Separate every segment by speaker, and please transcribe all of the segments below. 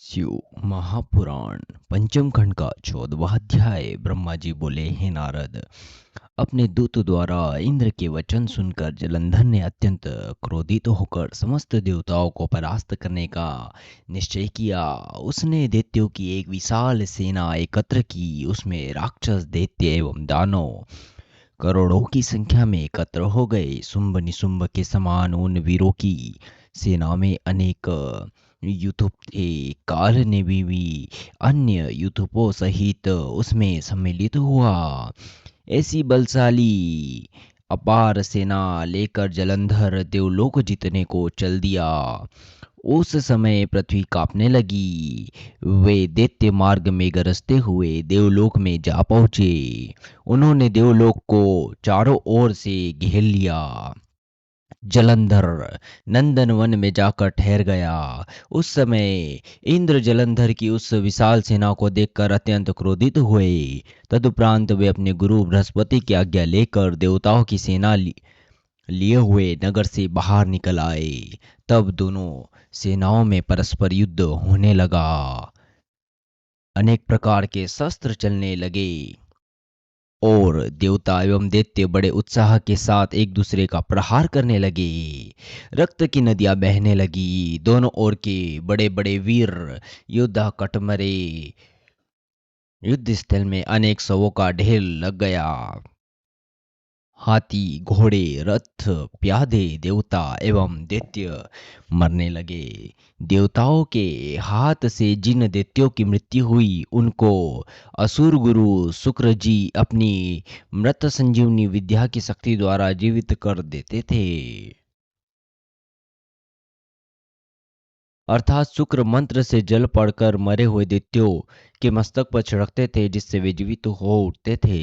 Speaker 1: शिव महापुराण पंचम खंड का 14वां अध्याय। ब्रह्मा जी बोले, हे नारद, अपने दूत द्वारा इंद्र के वचन सुनकर जलंधर ने अत्यंत क्रोधित होकर समस्त देवताओं को परास्त करने का निश्चय किया। उसने दैत्यों की एक विशाल सेना एकत्र की। उसमें राक्षस, दैत्य एवं दानव करोड़ों की संख्या में एकत्र हो गए। शुंभ निशुंभ के समान उन वीरों की सेना में अनेक यूथुप थे। काल ने भी अन्य यूथुपों सहित उसमें सम्मिलित हुआ। ऐसी बलशाली अपार सेना लेकर जलंधर देवलोक जीतने को चल दिया। उस समय पृथ्वी कांपने लगी। वे दैत्य मार्ग में गरजते हुए देवलोक में जा पहुंचे। उन्होंने देवलोक को चारों ओर से घेर लिया। जलंधर नंदन वन में जाकर ठहर गया। उस समय इंद्र जलंधर की उस विशाल सेना को देखकर अत्यंत क्रोधित हुए। तदुपरांत वे अपने गुरु बृहस्पति की आज्ञा लेकर देवताओं की सेना लिए हुए नगर से बाहर निकल आए। तब दोनों सेनाओं में परस्पर युद्ध होने लगा। अनेक प्रकार के शस्त्र चलने लगे और देवता एवं दैत्य बड़े उत्साह के साथ एक दूसरे का प्रहार करने लगे। रक्त की नदियां बहने लगी। दोनों ओर के बड़े बड़े वीर योद्धा कट मरे। युद्ध स्थल में अनेक शवों का ढेर लग गया। हाथी, घोड़े, रथ, प्यादे, देवता एवं दैत्य मरने लगे। देवताओं के हाथ से जिन दैत्यों की मृत्यु हुई उनको असुर गुरु शुक्र जी अपनी मृत संजीवनी विद्या की शक्ति द्वारा जीवित कर देते थे। अर्थात शुक्र मंत्र से जल पड़कर मरे हुए दैत्यों के मस्तक पर छिड़कते थे, जिससे वे जीवित हो उठते थे।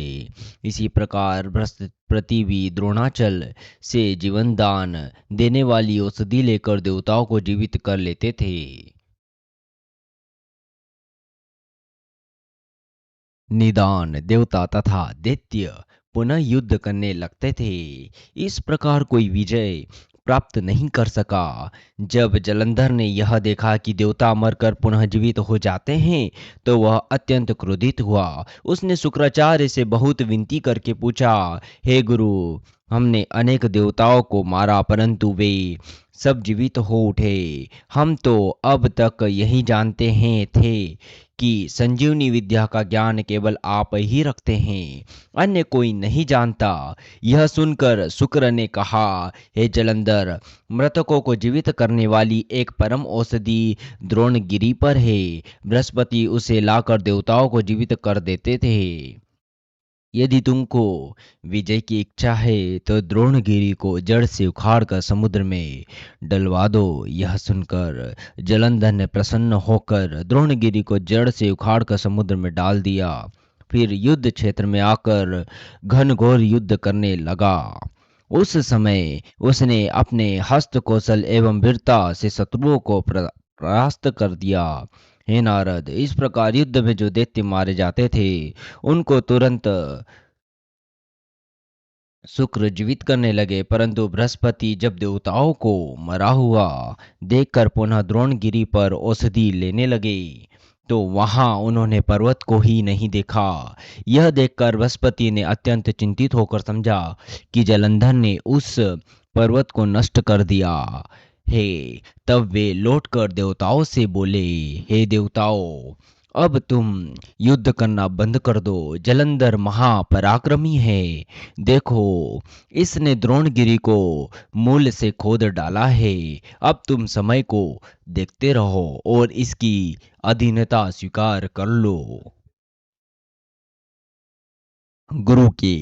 Speaker 1: इसी प्रकार बृहस्पति भी द्रोणाचल से जीवन दान देने वाली औषधि लेकर देवताओं को जीवित कर लेते थे। निदान देवता तथा दैत्य पुनः युद्ध करने लगते थे। इस प्रकार कोई विजय प्राप्त नहीं कर सका। जब जलंधर ने यह देखा कि देवता मरकर पुनः जीवित हो जाते हैं, तो वह अत्यंत क्रोधित हुआ। उसने शुक्राचार्य से बहुत विनती करके पूछा, हे गुरु, हमने अनेक देवताओं को मारा परंतु वे सब जीवित हो उठे। हम तो अब तक यही जानते हैं थे कि संजीवनी विद्या का ज्ञान केवल आप ही रखते हैं, अन्य कोई नहीं जानता। यह सुनकर शुक्र ने कहा, हे जलंधर, मृतकों को जीवित करने वाली एक परम औषधि द्रोणगिरी पर है। बृहस्पति उसे लाकर देवताओं को जीवित कर देते थे। यदि तुमको विजय की इच्छा है तो द्रोणगिरी को जड़ से उखाड़कर समुद्र में डलवा दो। यह सुनकर जलंधर ने प्रसन्न होकर द्रोणगिरी को जड़ से उखाड़कर समुद्र में डाल दिया। फिर युद्ध क्षेत्र में आकर घनघोर युद्ध करने लगा। उस समय उसने अपने हस्त कौशल एवं वीरता से शत्रुओं को परास्त कर दिया। हे नारद, इस प्रकार युद्ध में जो दैत्य मारे जाते थे उनको तुरंत शुक्र जीवित करने लगे, परंतु बृहस्पति जब देवताओं को मरा हुआ देखकर पुनः द्रोणगिरी पर औषधि लेने लगे, तो वहां उन्होंने पर्वत को ही नहीं देखा। यह देखकर बृहस्पति ने अत्यंत चिंतित होकर समझा कि जलंधर ने उस पर्वत को नष्ट कर दिया है। तब वे लौटकर देवताओं से बोले, हे देवताओं, अब तुम युद्ध करना बंद कर दो। जलंधर महापराक्रमी है। देखो, इसने द्रोणगिरी को मूल से खोद डाला है। अब तुम समय को देखते रहो और इसकी अधीनता स्वीकार कर लो। गुरु के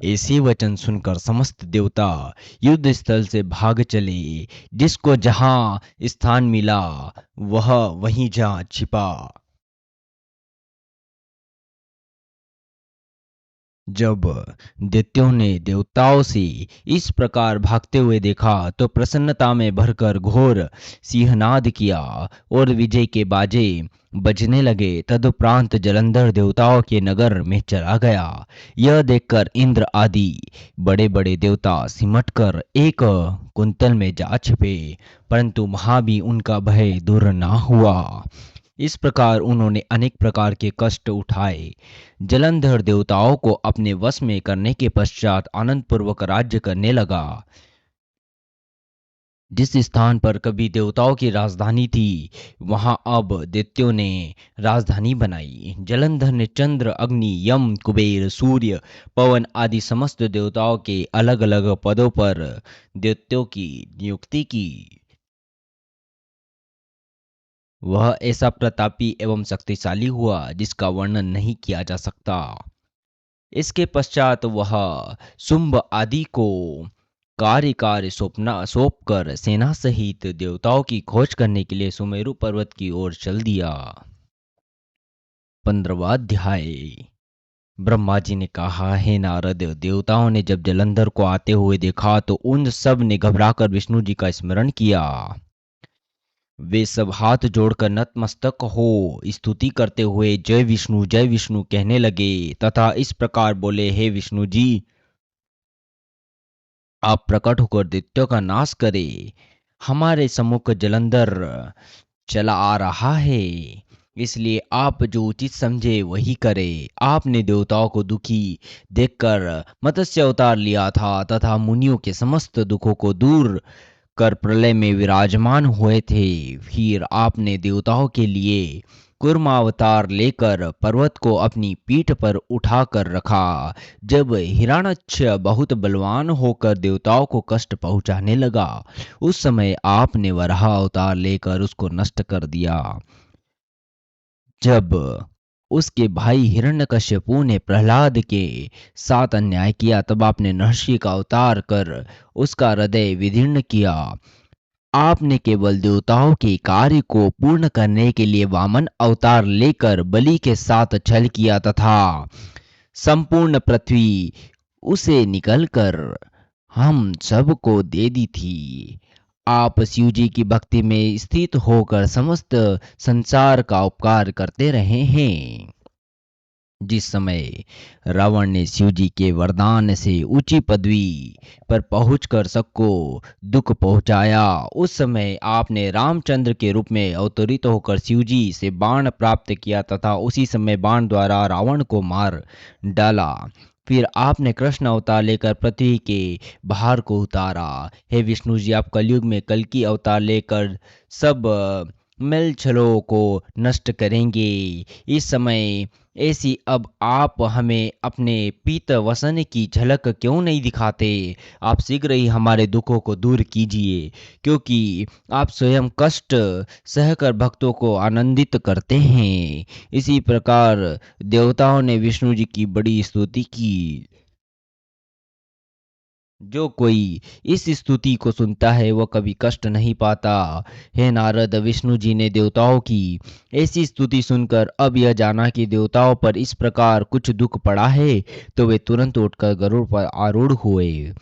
Speaker 1: ऐसे वचन सुनकर समस्त देवता युद्ध स्थल से भाग चले। जिसको जहां स्थान मिला वह वहीं जा छिपा। जब दैत्यों ने देवताओं से इस प्रकार भागते हुए देखा तो प्रसन्नता में भरकर घोर सिंहनाद किया और विजय के बाजे बजने लगे। तदुपरांत जलंधर देवताओं के नगर में चला गया। यह देखकर इंद्र आदि बड़े बड़े देवता सिमटकर एक कुंतल में जा छिपे, परंतु वहां भी उनका भय दूर ना हुआ। इस प्रकार उन्होंने अनेक प्रकार के कष्ट उठाए। जलंधर देवताओं को अपने वश में करने के पश्चात आनंद पूर्वक राज्य करने लगा। जिस स्थान पर कभी देवताओं की राजधानी थी, वहां अब दैत्यों ने राजधानी बनाई। जलंधर ने चंद्र, अग्नि, यम, कुबेर, सूर्य, पवन आदि समस्त देवताओं के अलग अलग पदों पर दैत्यों की नियुक्ति की। वह ऐसा प्रतापी एवं शक्तिशाली हुआ जिसका वर्णन नहीं किया जा सकता। इसके पश्चात वह शुंभ आदि को कार्य सौंप कर सेना सहित देवताओं की खोज करने के लिए सुमेरु पर्वत की ओर चल दिया। 15वां अध्याय। ब्रह्मा जी ने कहा, हे नारद, देवताओं ने जब जलंधर को आते हुए देखा तो उन सब ने घबराकर विष्णु जी का स्मरण किया। वे सब हाथ जोड़कर नतमस्तक हो स्तुति करते हुए जय विष्णु कहने लगे तथा इस प्रकार बोले, हे विष्णु जी, आप प्रकट होकर दैत्यों का नाश करें। हमारे सम्मुख जलंधर चला आ रहा है, इसलिए आप जो उचित समझे वही करें। आपने देवताओं को दुखी देखकर मत्स्य अवतार लिया था तथा मुनियों के समस्त दुखों को दूर कर प्रलय में विराजमान हुए थे। फिर आपने देवताओं के लिए कूर्मा अवतार लेकर पर्वत को अपनी पीठ पर उठा कर रखा। जब हिरण्यक्ष बहुत बलवान होकर देवताओं को कष्ट पहुंचाने लगा, उस समय आपने वराह अवतार लेकर उसको नष्ट कर दिया। जब उसके भाई हिरण्यकश्यपु ने प्रहलाद के साथ अन्याय किया, तब आपने नरसिंह का अवतार कर उसका हृदय विदीर्ण किया। आपने केवल देवताओं के कार्य को पूर्ण करने के लिए वामन अवतार लेकर बलि के साथ छल किया तथा संपूर्ण पृथ्वी उसे निकलकर हम सबको दे दी थी। आप शिव जी की भक्ति में स्थित होकर समस्त संसार का उपकार करते रहे हैं। जिस समय रावण ने शिव जी के वरदान से ऊंची पदवी पर पहुंचकर सबको दुख पहुंचाया, उस समय आपने रामचंद्र के रूप में अवतरित होकर शिव जी से बाण प्राप्त किया तथा उसी समय बाण द्वारा रावण को मार डाला। फिर आपने कृष्ण अवतार लेकर पृथ्वी के भार को उतारा। हे विष्णु जी, आप कलयुग में कल्कि अवतार लेकर सब मेल छलों को नष्ट करेंगे। इस समय ऐसी अब आप हमें अपने पीत वसन की झलक क्यों नहीं दिखाते? आप शीघ्र ही हमारे दुखों को दूर कीजिए, क्योंकि आप स्वयं कष्ट सहकर भक्तों को आनंदित करते हैं। इसी प्रकार देवताओं ने विष्णु जी की बड़ी स्तुति की। जो कोई इस स्तुति को सुनता है वह कभी कष्ट नहीं पाता। हे नारद, विष्णु जी ने देवताओं की ऐसी स्तुति सुनकर अब यह जाना कि देवताओं पर इस प्रकार कुछ दुख पड़ा है, तो वे तुरंत उठकर गरुड़ पर आरूढ़ हुए।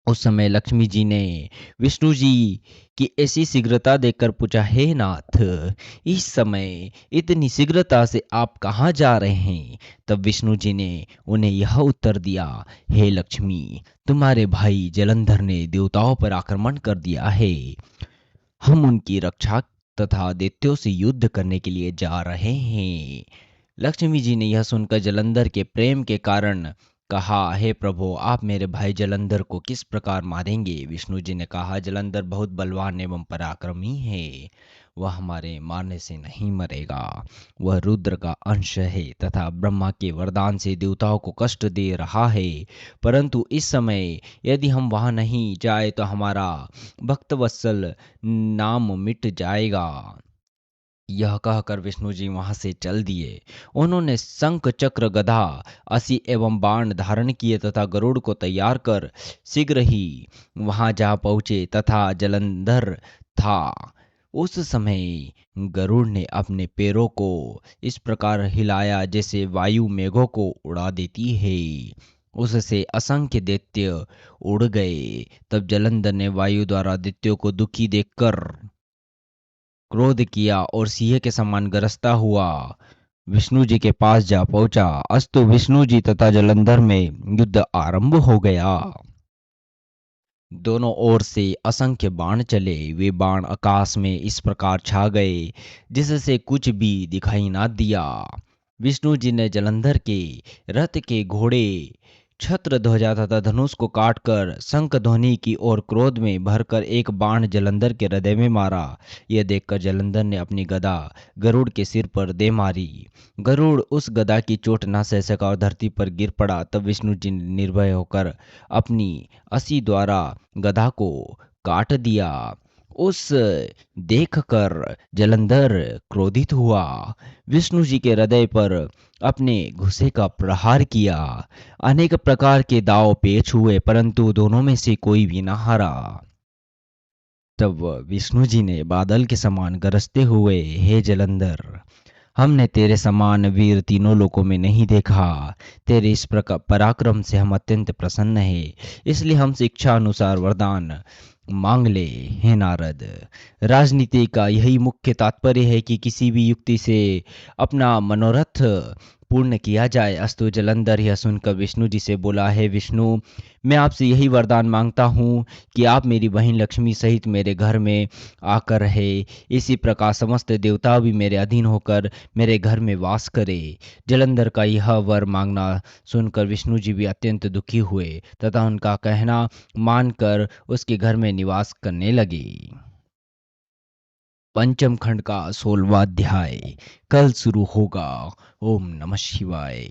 Speaker 1: उस समय लक्ष्मी जी ने विष्णु जी की ऐसी शीघ्रता देखकर पूछा, हे नाथ, इस समय इतनी शीघ्रता से आप कहाँ जा रहे हैं? तब विष्णु जी ने उन्हें यह उत्तर दिया, हे लक्ष्मी, तुम्हारे भाई जलंधर ने देवताओं पर आक्रमण कर दिया है। हम उनकी रक्षा तथा दैत्यों से युद्ध करने के लिए जा रहे हैं। लक्ष्मी जी ने यह सुनकर जलंधर के प्रेम के कारण कहा, हे प्रभु, आप मेरे भाई जलंधर को किस प्रकार मारेंगे? विष्णु जी ने कहा, जलंधर बहुत बलवान एवं पराक्रमी है, वह हमारे मारने से नहीं मरेगा। वह रुद्र का अंश है तथा ब्रह्मा के वरदान से देवताओं को कष्ट दे रहा है, परंतु इस समय यदि हम वहां नहीं जाए तो हमारा भक्तवत्सल नाम मिट जाएगा। यह कहकर विष्णु जी वहां से चल दिए। उन्होंने शंख, चक्र, गदा, असी एवं बाण धारण किए तथा गरुड़ को तैयार कर शीघ्र ही वहां जा पहुंचे तथा जलंधर था। उस समय गरुड़ ने अपने पैरों को इस प्रकार हिलाया जैसे वायु मेघों को उड़ा देती है। उससे असंख्य दैत्य उड़ गए। तब जलंधर ने वायु द्वारा दैत्यों को दुखी देखकर क्रोध किया और सिंह के समान गरजता हुआ विष्णु जी के पास जा पहुंचा। अस्तु विष्णु जी तथा जलंधर में युद्ध आरंभ हो गया। दोनों ओर से असंख्य बाण चले। वे बाण आकाश में इस प्रकार छा गए जिससे कुछ भी दिखाई ना दिया। विष्णु जी ने जलंधर के रथ के घोड़े, छत्र ध्वजा तथा धनुष को काटकर शंख ध्वनि की और क्रोध में भरकर एक बाण जलंधर के हृदय में मारा। यह देखकर जलंधर ने अपनी गदा गरुड़ के सिर पर दे मारी। गरुड़ उस गदा की चोट न सह सका और धरती पर गिर पड़ा। तब विष्णु जी ने निर्भय होकर अपनी असी द्वारा गदा को काट दिया। उस देखकर जलंधर क्रोधित हुआ, विष्णु जी के हृदय पर अपने घुसे का प्रहार किया। अनेक प्रकार के दांव पेच हुए परंतु दोनों में से कोई भी न हारा। तब विष्णु जी ने बादल के समान गरजते हुए, हे जलंधर, हमने तेरे समान वीर तीनों लोकों में नहीं देखा। तेरे इस प्रकार पराक्रम से हम अत्यंत प्रसन्न हैं। इसलिए हमसे इच्छा अनुसार वरदान मांग ले, हे नारद। राजनीति का यही मुख्य तात्पर्य है कि किसी भी युक्ति से अपना मनोरथ पूर्ण किया जाए। अस्तु, जलंधर यह सुनकर विष्णु जी से बोला, है विष्णु, मैं आपसे यही वरदान मांगता हूँ कि आप मेरी बहन लक्ष्मी सहित मेरे घर में आकर रहे। इसी प्रकार समस्त देवता भी मेरे अधीन होकर मेरे घर में वास करे। जलंधर का यह वर मांगना सुनकर विष्णु जी भी अत्यंत दुखी हुए तथा उनका कहना मानकर उसके घर में निवास करने लगे। पंचम खंड का 16वां अध्याय कल शुरू होगा। ओम नमः शिवाय।